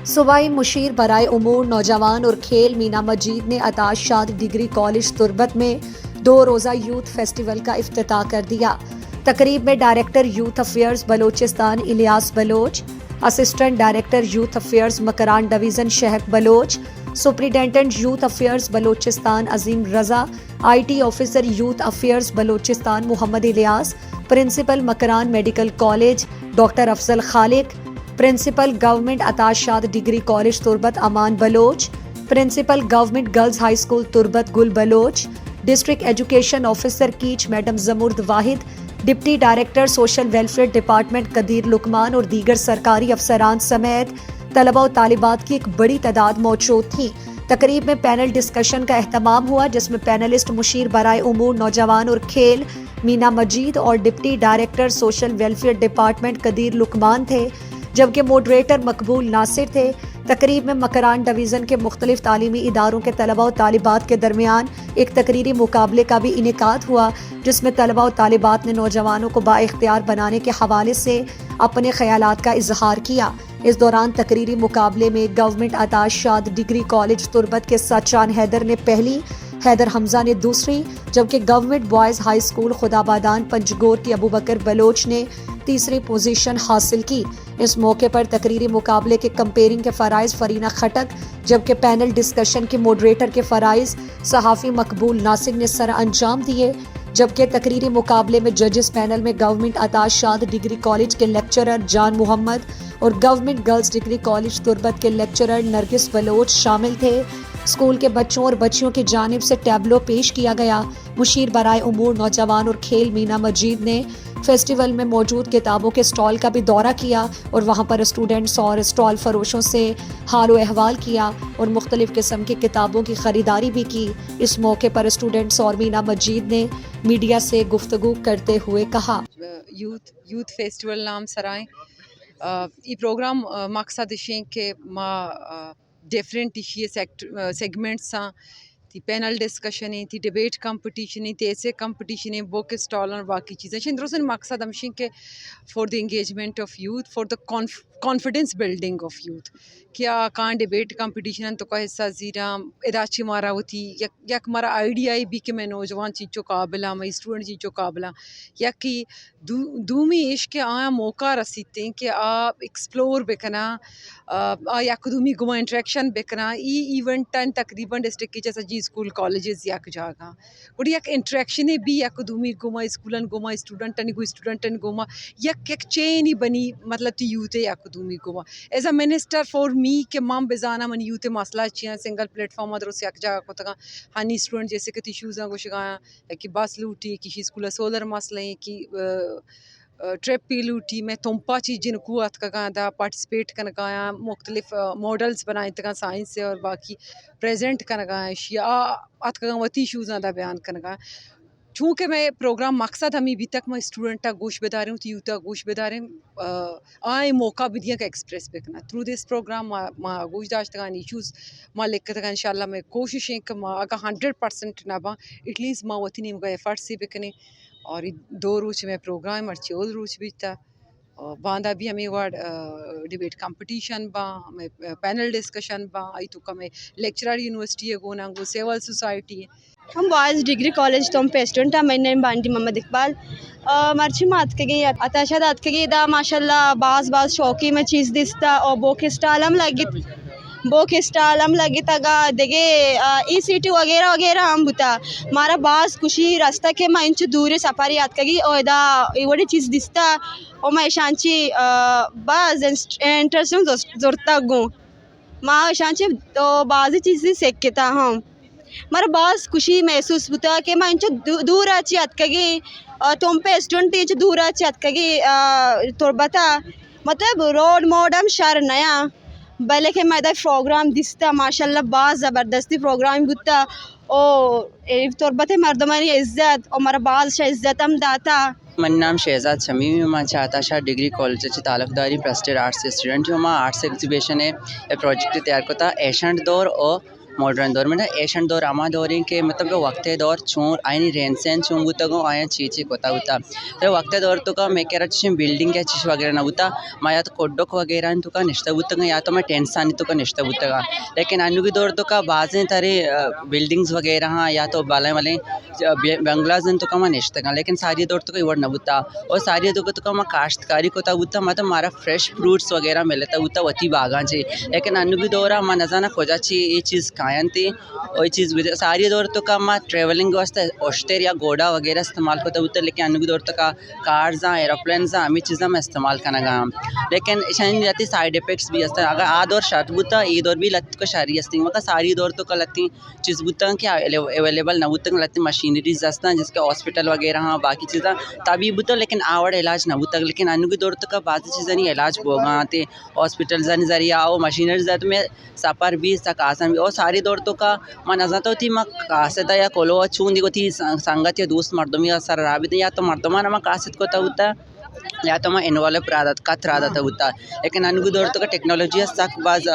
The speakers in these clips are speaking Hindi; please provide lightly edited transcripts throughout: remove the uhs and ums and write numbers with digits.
सूबाई मुशीर बराए उमूर नौजवान और खेल मीना मजीद ने अताश शाद डिग्री कॉलेज तुर्बत में 2 रोज़ा यूथ फेस्टिवल का इफ्तिताह कर दिया। तकरीब में director youth affairs Balochistan Ilyas Baloch, assistant director youth affairs Makran division Shahak Baloch, superintendent youth affairs Balochistan Azeem Raza, IT officer youth affairs Balochistan Mohammad Ilyas, principal Makran medical college doctor Afzal Khaliq, principal government Atash Shad degree college Turbat Aman Baloch, principal government girls high school Turbat Gul Baloch, district education officer Kech madam Zamurd Wahid, deputy director social welfare department Qadeer Luqman और दीगर सरकारी अफसरान समेत तलबा और तालिबात की एक बड़ी तादाद मौजूद थी। तकरीब में पैनल डिस्कशन का एहतमाम हुआ, जिसमें पैनलिस्ट मुशीर बराए उमूर नौजवान और खेल मीना मजीद और deputy director social welfare department Qadeer Luqman थे, जबकि मॉडरेटर मकबूल नासिर थे। तकरीब में मकरान डिवीज़न के मुख्तलिफ तालीमी इदारों के तलबा और तालिबात के दरमियान एक तकरीरी मुकाबले का भी इनेकाद हुआ, जिसमें तलबा और तालिबात ने नौजवानों को बाइख्तियार बनाने के हवाले से अपने ख्यालात का इजहार किया। इस दौरान तकरीरी मुकाबले में government Atash Shad degree college Turbat के सचान हैदर ने पहली, हैदर हमजा ने दूसरी, जबकि government boys high school Khudabadan Panjgur की अबू बकर बलोच ने तीसरी पोजीशन हासिल की। इस मौके पर तकरीरी मुकाबले के कंपेयरिंग के फ़राइज़ फरीना खटक, जबकि पैनल डिस्कशन के मॉडरेटर के फ़राइज़ सहाफ़ी मकबूल नासिर ने सर अंजाम दिए। जबकि तकरीरी मुकाबले में जजेस पैनल में government Atash Shad degree college के लेक्चरर जान मोहम्मद और government girls degree college Turbat के लेक्चरर नरगिस बलोच शामिल थे। स्कूल के बच्चों और बच्चियों की जानिब से टैबलो पेश किया गया। मुशीर बराए उमूर नौजवान और खेल मीना मजीद ने फेस्टिवल में मौजूद किताबों के स्टॉल का भी दौरा किया और वहाँ पर स्टूडेंट्स और स्टॉल फरोशों से हाल अहवाल किया और मुख्तलिफ किस्म की किताबों की ख़रीदारी भी की। इस मौके पर स्टूडेंट्स और मीना मजीद ने मीडिया से गुफ्तगू करते हुए कहा, यूथ फेस्टिवल नाम सराय ये प्रोग्राम मकसद इशें के माँ डिफरेंट सेगमेंट्स थी, पैनल डिस्कशन थी, डिबेट कंपटीशन थी, ऐसे कंपटीशन बुक स्टॉल और बाकी चीज़ें शिंद्रोसन मकसद हमशिंग के for the engagement of youth, for the confidence building of youth. क्या कान डिबेट कंपटीशन तो का हिस्सा जीरा इदाची मारा होती यक मारा आइडिया भी कि मैं नौजवान चीज़ों काबिला, मैं स्टूडेंट चीज़ों काबिला, या कि दूमी इश्क के आया मौका रसीते हैं कि आप एक्सप्लोर बेकना या दूमी गुमा इंटरेक्शन बेकना ई इवेंट तकरीबन डिस्ट्रिक्ट की जैसा जी स्कूल कॉलेजेस यक जागा और यक इंटरेक्शन भी यक दूमी गुमा स्कूलन गुमा स्टूडेंटन गुमा यक यक चेन ही बनी मतलब ती यूथ यक दूमी गुमा एज अ मिनिस्टर फॉर मी के माम बेजाना मन यूथ मसला चिया सिंगल प्लेटफॉर्म अदरोस यक जागा को तका हानी स्टूडेंट जैसे कि इशूज़ को शिकाया कि बस लूटी कि स्कूल सोलर मसले कि ट्रिप पी लूटी मैं तुमपा चीज़ जिनको अत का पार्टिसिपेट कर गाया मुख्तलिफ मॉडल्स बनाए तक साइंस से और बाकी प्रेजेंट कर गाया शिया अत का वती इशूज़ आदा बयान कर गाया। चूँकि मैं प्रोग्राम मकसद हमें अभी तक मैं स्टूडेंट तक गोश बेदारें हूँ यूथ तक गोश बेदारें आए मौका भी दिया का एक्सप्रेस बेकना थ्रू दिस प्रोग्राम माँ गोश दाश्त इशूज़ माँ लिख तक इंशाल्लाह मैं कोशिशें कि माँ अगर 100% ना बा एटलीस्ट माँ वती नहीं मगा एफर्ट से बेकने और 2 रोज में प्रोग्राम और 4 रोज भी था बांधा भी हमें वर्ड डिबेट कंपटीशन बा हमें पैनल डिस्कशन बा आई तो कमें लेक्चरर यूनिवर्सिटी है गोना गो सिविल सोसाइटी है। हम बॉयज़ डिग्री कॉलेज तो पेस्टुंट मैं नेम बांटी मोहम्मद इकबाल मर्ची मात के गई अताशा दात के गई दा माशाल्लाह बाज शौकी में चीज़ दिसता और बोक स्टाल हम लगी तगा देगे ECT वगैरह वगैरह हम बुता मारा बाज खुशी रास्ता के मैं इंच दूर सफारी याद कगी और दा ये चीज़ दिसता और मैं शांची बाज इंटरेस्ट जोरता गो माँ शांची तो बाज़ चीज़ सेकता हम मर बास खुशी महसूस होता कि मैं इंच दूर आची अतकगी तुम पे स्टूडेंट इंच दूर आची अतकगी तुर्बता मतलब रोड मॉडर्न शहर नया भले के मैदा प्रोग्राम दिसता माशाल्लाह बास ज़बरदस्ती प्रोग्राम बुता और तुर्बत मर्दमानी इज्जत और मर बास इज्जत हम दाता। मन नाम शहजाद शमीम मैं चाहता शाह डिग्री कॉलेज तालुकदारी प्लस्टर आर्ट्स स्टूडेंट हूँ। मैं आर्ट्स एग्जीबिशन है प्रोजेक्ट तैयार करता एशंट दौर और मॉडर्न दौर में ना एशियन दौर अमा दौर के मतलब वक्त दौर चूर आयन रहन सहन चूंगुतगो आया चीची कोता होता तो वक्त दौर तो का मैं कह रहा बिल्डिंग क्या चीज वगैरह ना होता मैं या तो कोड्डोक वगैरह तो का निश्ता बुतगा या तो मैं टेंसानी तो का निश्ता बुतगा लेकिन अनु की दौर तो का बाजें तारे बिल्डिंग्स वगैरह या तो बाले वाले बंगलाज तो का मैं निश्ता लेकिन सारी दौर तो का इवर ना बुता और सारी दौर तो का मैं काश्तकारी कोता बुता मतलब हमारा फ्रेश फ्रूट्स वगैरह मिलता बुता वती बागा चे लेकिन अनु की दौरा मैं नजाना खोजा ची ये चीज़ कायन थी और ये चीज़ सारी दौर तो का मैं ट्रेवलिंग वास्ते ऑस्टर या घोड़ा वगैरह इस्तेमाल करता होता लेकिन अनु की दौर तो का कार्स एरोप्लेन हमें चीज़ें मैं इस्तेमाल करना गा लेकिन शायद जाती साइड इफेक्ट्स भी हस्ते अगर आ दौर शर्ट बुता ये दौर भी लत को शारी हस्ती मगर सारी दौर तो का लत्ती चीज़ बुता क्या अवेलेबल ना बुता लत्ती मशीनरीज हस्ता जिसके हॉस्पिटल वगैरह बाकी चीज़ें तभी बुता लेकिन आवड़ इलाज ना बुता लेकिन अनु की दौर तो का बाकी चीज़ें नहीं इलाज बोगा आते हॉस्पिटल जरिया और मशीनरीज तो मैं सफ़र भी तक आसान भी और सारी दौर तो का मैं नजर थी मैं कासदा या कोलो चूंदी को थी संगत या दोस्त मर्दमी या सर राबित या तो मर्दमा ना मैं कासद को होता या तो मैं इन्वॉल्व राधा होता लेकिन अनु की दौर तो का टेक्नोलॉजी तक बाज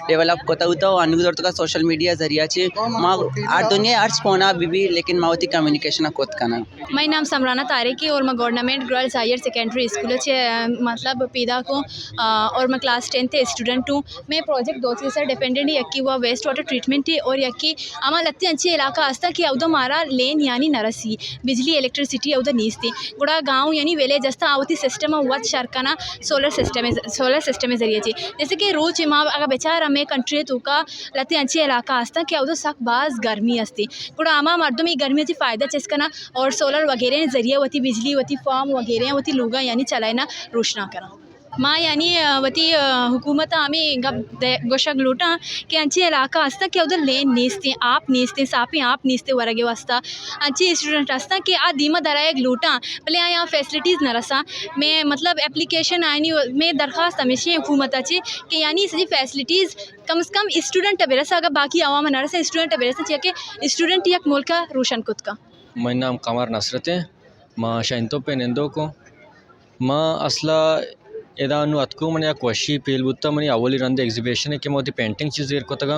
डेवलप होता होता और अनु की दौर तो का सोशल मीडिया जरिया चे माँ आर दुनिया आर्ट्स पोना भी लेकिन माँ होती कम्युनिकेशन कोत करना मैं नाम समराना तारिक है और मैं government girls higher secondary school से मतलब पैदा को और मैं क्लास 10 स्टूडेंट हूँ मैं प्रोजेक्ट 2 से डिपेंडेंट यक्की हुआ वेस्ट वाटर ट्रीटमेंट है और यक्की आमा लत्ती अच्छी इलाका आस्ता कि अवधो मारा लेन यानी नरसी बिजली इलेक्ट्रिसिटी अवधो नीस थी गुड़ा गाँव यानी विलेज अस्ता आवती सिस्टम हुआ शर्कना सोलर सिस्टम जरिए थी जैसे कि रोज माँ अगर बेचार हमें कंट्री तो का लत्ती अच्छी इलाका आस्ता कि अवधो सक बाज गर्मी अस्ती गुड़ा आमा मर्दों में गर्मी अच्छी फ़ायदा चेस्कना और सोलर वगैरह जरिए होती बिजली होती फार्म वगैरह होती लोगा यानी चलाना रोशना करा माँ यानी वती हुकूमत आमी गोशक लूटा कि अच्छी इलाका आस्ता कि उधर लेन नीसते आप नीसते सापी आप नीसते वरगे वास्ता अच्छी स्टूडेंट आस्ता कि आ धीमा दराए लूटा पहले यहाँ फैसिलिटीज़ न रसा मैं मतलब एप्लीकेशन आनी मैं दरख्वास्त हमेशा हुकूमत अच्छी कि यानी सभी फैसिलिटीज़ कम से कम स्टूडेंट बेरसा अगर बाकी आवाम न रसा स्टूडेंट बेरसा चाहिए कि स्टूडेंट यक मुल्क का रोशन खुद का मैं नाम कमर नसरत है माँ शाइंतो पे निंदो को माँ असला एदानु अतको मन या क्वशी पेलबुत्ता मनी अवली रंदे एग्जिबिशन है कि मोदी पेंटिंग चीज़ देर कोतगा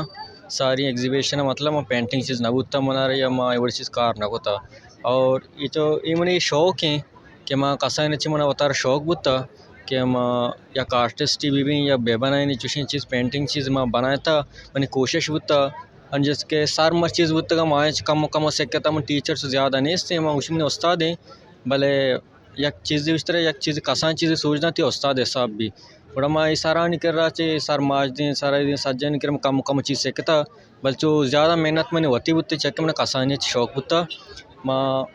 सारी एग्जिबिशन मतलब मैं पेंटिंग चीज़ नबुत्ता मना रही है माँ एवरी चीज़ कार नकोता और ये तो ये मनी शौक है कि माँ कसा नची मना अवतार शौक बुत्ता कि माँ या आर्टिस्ट भी या बेबनाए नहीं चुशी चीज़ पेंटिंग चीज़ माँ बनाया था मैंने कोशिश बुत्ता और जिसके सार मर चीज़ बुत्ता माँ कम कम से कहता मैं टीचर से ज़्यादा नहीं इससे माँ उसमें उस्ताद हैं भले एक चीज़ इस तरह एक चीज़ कसा चीज़ें सोचना थी उस्ताद साहब भी बड़ा माँ इशारा नहीं कर रहा चे सार माज दिन सारा दिन सज्जन कर कम कम चीज़ से कहता बल जो ज़्यादा मेहनत मैंने होती बुत्ती चक्के मैंने कसा नहीं शौक बुत्ता माँ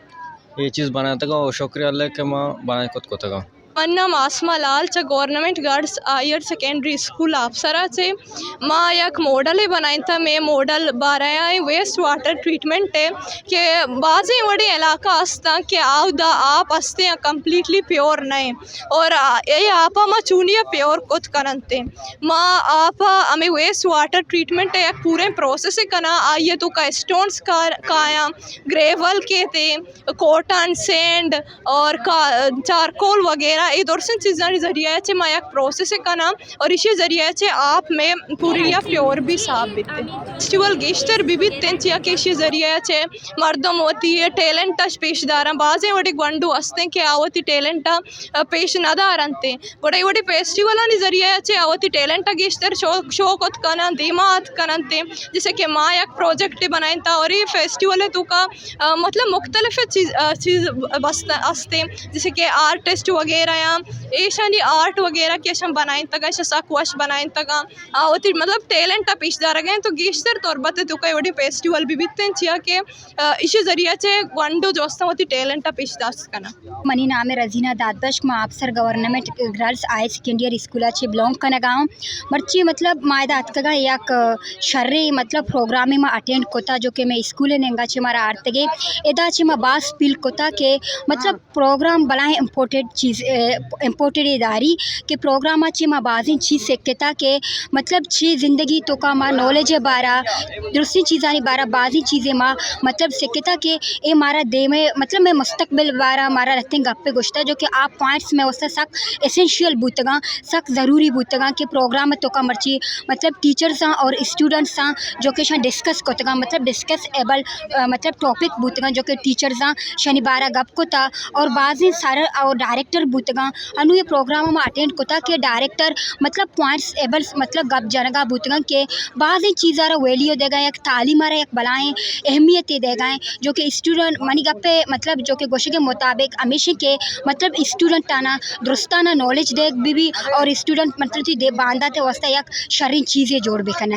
ये चीज़ बनाया था और शुक्रिया अल्लाह के माँ बनाए खुद को था नाम आसमा लाल च government girls higher secondary school Apsara से माँ एक मॉडल ही बनाई था मैं मॉडल बारह वेस्ट वाटर ट्रीटमेंट है कि बाज़ी बड़ी इलाका हस्ता कि आप हस्ते हैं कम्प्लीटली प्योर नहीं और ये आप माँ चूनिया प्योर खुद करते माँ आप हमें वेस्ट वाटर ट्रीटमेंट है एक पूरे प्रोसेस करना आइए तो का स्टोन्स काया ग्रेवल के थे कॉटन सैंड और चारकोल वगैरह इधर से चीज़ें जरिए है मैं एक प्रोसेस करना और इसी जरिए से आप में पूरी या प्योर भी साबित है फेस्टिवल गेस्टर विविध तेंचिया के इसी जरिए से मर्दम होती है टैलेंट पेशदार बाज़े वड़ी गंडू हस्ते के आवती टैलेंट पेश नदारंते बड़े बड़े फेस्टिवल ने जरिए से आवती टैलेंट गेस्टर शो कोत कना दिमाग कनते जैसे कि माँ एक प्रोजेक्ट बनाए था और ये फेस्टिवल है तो का मतलब मुख्तलिफ चीज़ हस्ते जैसे कि आर्टिस्ट वगैरह ऐशानी आर्ट वगैरह के हम बनाए तक सकवश बनाए तक आवती मतलब टैलेंट पेशदार गए तो गेस्टर तौर बते तो कई बड़ी फेस्टिवल भी बीतते हैं कि इसी जरिए से वंडो जोस्ता होती टैलेंट पेशदार करना मनी नाम है रजीना दादबश माँ अफसर government girls higher secondary school से बिलोंग करना गाँव मर्ची मतलब मायदा अतका एक शर्रे मतलब प्रोग्राम में अटेंड कोता जो कि मैं स्कूल नेंगा चे मारा आर्तगे एदा चे मैं बास फील कोता के मतलब प्रोग्राम बड़ा इम्पोर्टेंट चीज़ इम्पोर्टेड इदारी के प्रोग्राम ची माँ बाजी चीज़ सेकता के मतलब ची ज़िंदगी तो का माँ नॉलेज बारा दूसरी चीज़ानी बारा बाजी चीज़ें माँ मतलब सेकता के ए मारा दे में मतलब मैं मुस्तकबिल बारा मारा रखते गप्पे गुश्ता जो कि आप पॉइंट्स में उससे सक एसेंशियल बूतगा सक ज़रूरी बूतगा के प्रोग्राम तो का मर्ची मतलब टीचर्स और स्टूडेंट्स जो कि डिस्कस कोतगा मतलब डिस्कस एबल मतलब टॉपिक बूतगा जो कि टीचर्स शनिवार गप कोता और बाजी सारा और डायरेक्टर बूतगा अनु ये प्रोग्राम में अटेंड कोता के डायरेक्टर मतलब पॉइंट्स एबल मतलब गप जनगा बूतगा के बाजी चीज़ारा वैल्यू देगा एक तालीम मारा एक बलाएँ अहमियत देगा जो कि स्टूडेंट मनी गप्पे मतलब जो कि गोशे के मुताबिक हमेशा के मतलब स्टूडेंट आना दुरुस्ताना नॉलेज देख भी और स्टूडेंट मतलब दे बांधा थे वास्ते एक शर्री चीज़ें जोड़ बेकना